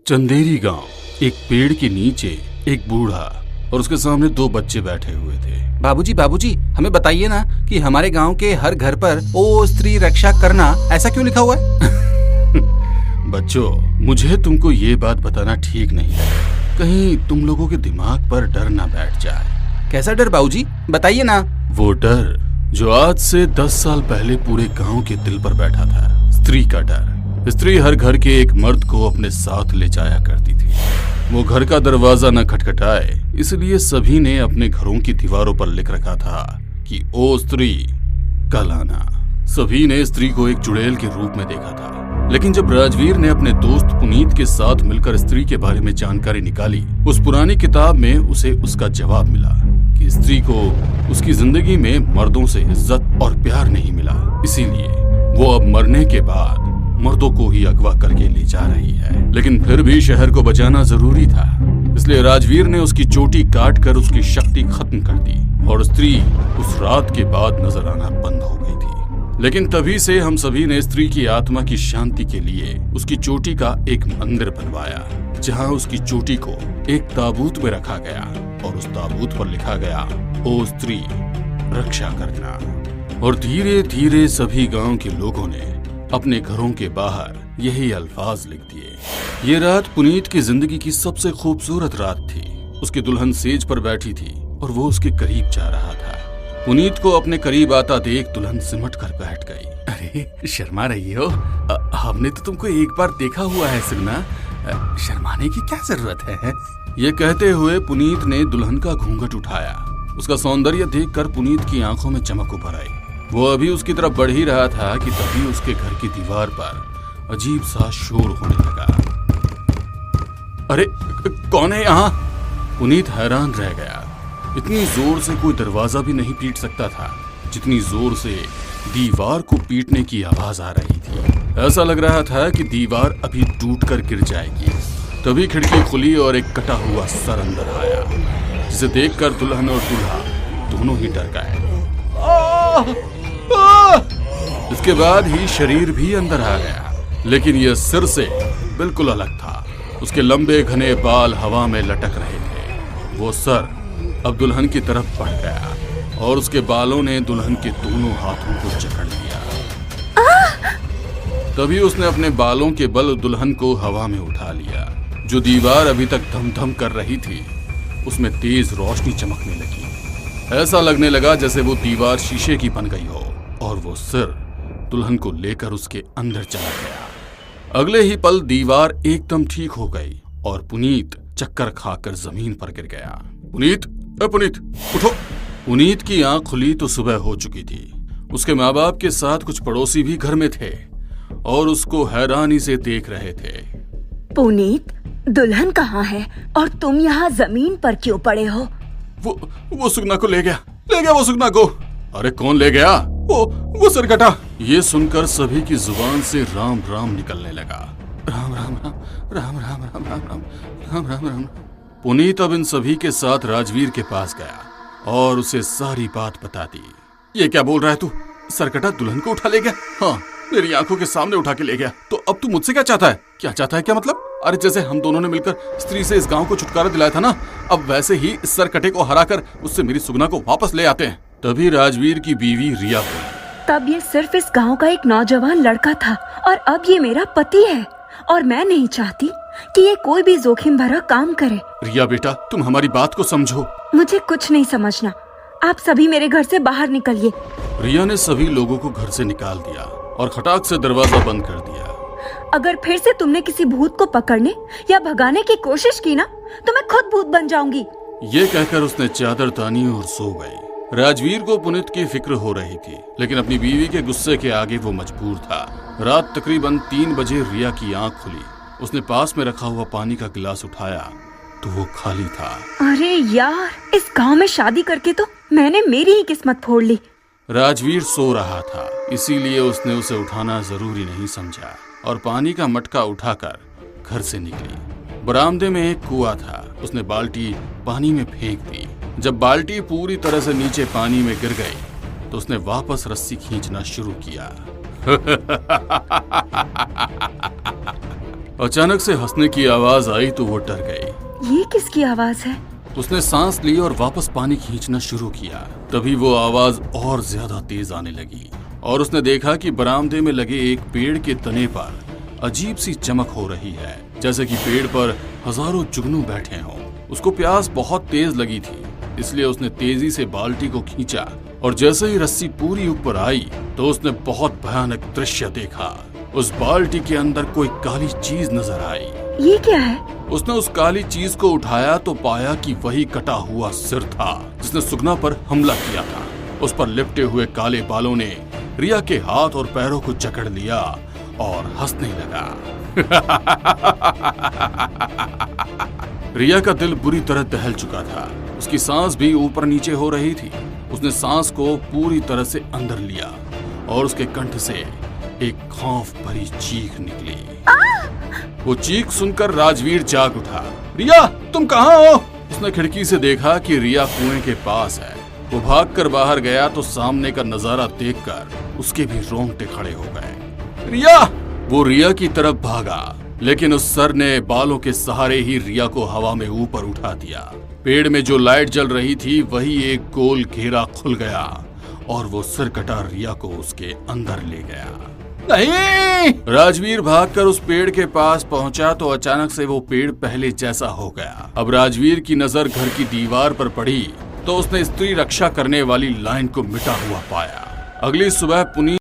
चंदेरी गांव। एक पेड़ के नीचे एक बूढ़ा और उसके सामने दो बच्चे बैठे हुए थे। बाबूजी, हमें बताइए ना कि हमारे गांव के हर घर पर ओ स्त्री रक्षा करना ऐसा क्यों लिखा हुआ है? बच्चों, मुझे तुमको ये बात बताना ठीक नहीं है, कहीं तुम लोगों के दिमाग पर डर ना बैठ जाए। कैसा डर बाबूजी, बताइए ना। वो डर जो आज से 10 साल पहले पूरे गांव के दिल पर बैठा था, स्त्री का डर। स्त्री हर घर के एक मर्द को अपने साथ ले जाया करती थी। वो घर का दरवाजा न खटखटाए, इसलिए सभी ने अपने घरों की दीवारों पर लिख रखा था कि ओ स्त्री कल आना। सभी ने स्त्री को एक चुड़ैल के रूप में देखा था, लेकिन जब राजवीर ने अपने दोस्त पुनीत के साथ मिलकर स्त्री के बारे में जानकारी निकाली, उस पुरानी किताब में उसे उसका जवाब मिला कि स्त्री को उसकी जिंदगी में मर्दों से इज्जत और प्यार नहीं मिला, इसीलिए वो अब मरने के बाद मर्दों को ही अगवा करके ले जा रही है। लेकिन फिर भी शहर को बचाना जरूरी था, इसलिए राजवीर ने उसकी चोटी काट कर उसकी शक्ति खत्म कर दी और स्त्री उस रात के बाद नजर आना बंद हो गई थी। लेकिन तभी से हम सभी ने स्त्री की आत्मा की शांति के लिए उसकी चोटी का एक मंदिर बनवाया, जहाँ उसकी चोटी को एक ताबूत में रखा गया और उस ताबूत पर लिखा गया, ओ स्त्री रक्षा करना। और धीरे धीरे सभी गांव के लोगों ने अपने घरों के बाहर यही अल्फाज लिख दिए। ये रात पुनीत की जिंदगी की सबसे खूबसूरत रात थी। उसकी दुल्हन सेज पर बैठी थी और वो उसके करीब जा रहा था। पुनीत को अपने करीब आता देख दुल्हन सिमट कर बैठ गई। अरे शर्मा रही हो, हमने तो तुमको एक बार देखा हुआ है सुगना, शर्माने की क्या जरूरत है? ये कहते हुए पुनीत ने दुल्हन का घूंघट उठाया। उसका सौंदर्य देखकर पुनीत की आंखों में चमक उभर आई। वो अभी उसकी तरफ बढ़ ही रहा था कि तभी उसके घर की दीवार पर अजीब सा शोर होने लगा। अरे कौन है यहाँ? पुनीत हैरान रह गया। इतनी जोर से कोई दरवाजा भी नहीं पीट सकता था जितनी जोर से दीवार को पीटने की आवाज आ रही थी। ऐसा लग रहा था कि दीवार अभी टूटकर गिर जाएगी। तभी खिड़की खुली और एक कटा हुआ सर अंदर आया, जिसे देखकर दुल्हन और दूल्हा दोनों ही डर गए। इसके बाद ही शरीर भी अंदर आ गया, लेकिन यह सिर से बिल्कुल अलग था। उसके लंबे घने बाल हवा में लटक रहे थे। वो सर अब दुल्हन की तरफ बढ़ गया और उसके बालों ने दुल्हन के दोनों हाथों को जकड़ लिया। तभी उसने अपने बालों के बल दुल्हन को हवा में उठा लिया। जो दीवार अभी तक धम-धम कर रही थी, उसमें तेज रोशनी चमकने लगी। ऐसा लगने लगा जैसे वो दीवार शीशे की बन गई हो और वो सिर दुल्हन को लेकर उसके अंदर चला गया। अगले ही पल दीवार एकदम ठीक हो गई और पुनीत चक्कर खाकर जमीन पर गिर गया। पुनीत, पुनीत उठो। पुनीत की आंख खुली तो सुबह हो चुकी थी। उसके माँ बाप के साथ कुछ पड़ोसी भी घर में थे और उसको हैरानी से देख रहे थे। पुनीत, दुल्हन कहाँ है और तुम यहाँ जमीन पर क्यों पड़े हो? वो सुगना को ले गया वो सुगना को। अरे कौन ले गया? वो सरकटा। ये सुनकर सभी की जुबान से राम राम निकलने लगा। राम राम राम राम राम राम राम राम राम राम राम। पुनीत अब इन सभी के साथ राजवीर के पास गया और उसे सारी बात बता दी। ये क्या बोल रहा है तू? सरकटा दुल्हन को उठा ले गया? हाँ, मेरी आंखों के सामने उठा के ले गया। तो अब तू मुझसे क्या चाहता है? क्या मतलब? अरे जैसे हम दोनों ने मिलकर स्त्री से इस गांव को छुटकारा दिलाया था ना, अब वैसे ही इस सरकटे को हराकर उससे मेरी सुगना को वापस ले आते हैं। तभी राजवीर की बीवी रिया बोली, तब ये सिर्फ इस गांव का एक नौजवान लड़का था और अब ये मेरा पति है और मैं नहीं चाहती कि ये कोई भी जोखिम भरा काम करे। रिया बेटा, तुम हमारी बात को समझो। मुझे कुछ नहीं समझना, आप सभी मेरे घर से बाहर निकलिए। रिया ने सभी लोगों को घर से निकाल दिया और खटाक से दरवाजा बंद कर दिया। अगर फिर से तुमने किसी भूत को पकड़ने या भगाने की कोशिश की ना, तो मैं खुद भूत बन जाऊंगी। ये कहकर उसने चादर तानी और सो गई। राजवीर को पुनीत की फिक्र हो रही थी, लेकिन अपनी बीवी के गुस्से के आगे वो मजबूर था। रात तकरीबन 3 बजे रिया की आंख खुली। उसने पास में रखा हुआ पानी का गिलास उठाया तो वो खाली था। अरे यार, इस गांव में शादी करके तो मैंने मेरी ही किस्मत फोड़ ली। राजवीर सो रहा था, इसीलिए उसने उसे उठाना जरूरी नहीं समझा और पानी का मटका उठाकर घर से निकली। बरामदे में एक कुआं था, उसने बाल्टी पानी में फेंक दी। जब बाल्टी पूरी तरह से नीचे पानी में गिर गई तो उसने वापस रस्सी खींचना शुरू किया। अचानक से हंसने की आवाज आई तो वो डर गई। ये किसकी आवाज है? उसने सांस ली और वापस पानी खींचना शुरू किया। तभी वो आवाज और ज्यादा तेज आने लगी और उसने देखा कि बरामदे में लगे एक पेड़ के तने पर अजीब सी चमक हो रही है, जैसे कि पेड़ पर हजारों जुगनू बैठे हों। उसको प्यास बहुत तेज लगी थी, इसलिए उसने तेजी से बाल्टी को खींचा और जैसे ही रस्सी पूरी ऊपर आई तो उसने बहुत भयानक दृश्य देखा। उस बाल्टी के अंदर कोई काली चीज नजर आई। ये क्या है? उसने उस काली चीज को उठाया तो पाया कि वही कटा हुआ सिर था जिसने सुगना पर हमला किया था। उस पर लिपटे हुए काले बालों ने रिया के हाथ और पैरों को जकड़ लिया और हंसने लगा। रिया का दिल बुरी तरह दहल चुका था। उसकी सांस भी ऊपर नीचे हो रही थी। उसने सांस को पूरी तरह से अंदर लिया और उसके कंठ से एक खौफ भरी चीख निकली। वो चीख सुनकर राजवीर जाग उठा। रिया, तुम कहाँ हो? उसने खिड़की से देखा कि रिया कुएं के पास है। वो भागकर बाहर गया तो सामने का नजारा देखकर उसके भी रोंगटे खड़े हो गए। रिया! वो रिया की तरफ भागा, लेकिन उस सर ने बालों के सहारे ही रिया को हवा में ऊपर उठा दिया। पेड़ में जो लाइट जल रही थी वही एक गोल घेरा खुल गया और वो सिरकटा रिया को उसके अंदर ले गया। नहीं! राजवीर भागकर उस पेड़ के पास पहुंचा तो अचानक से वो पेड़ पहले जैसा हो गया। अब राजवीर की नजर घर की दीवार पर पड़ी तो उसने स्त्री रक्षा करने वाली लाइन को मिटा हुआ पाया। अगली सुबह पुनीत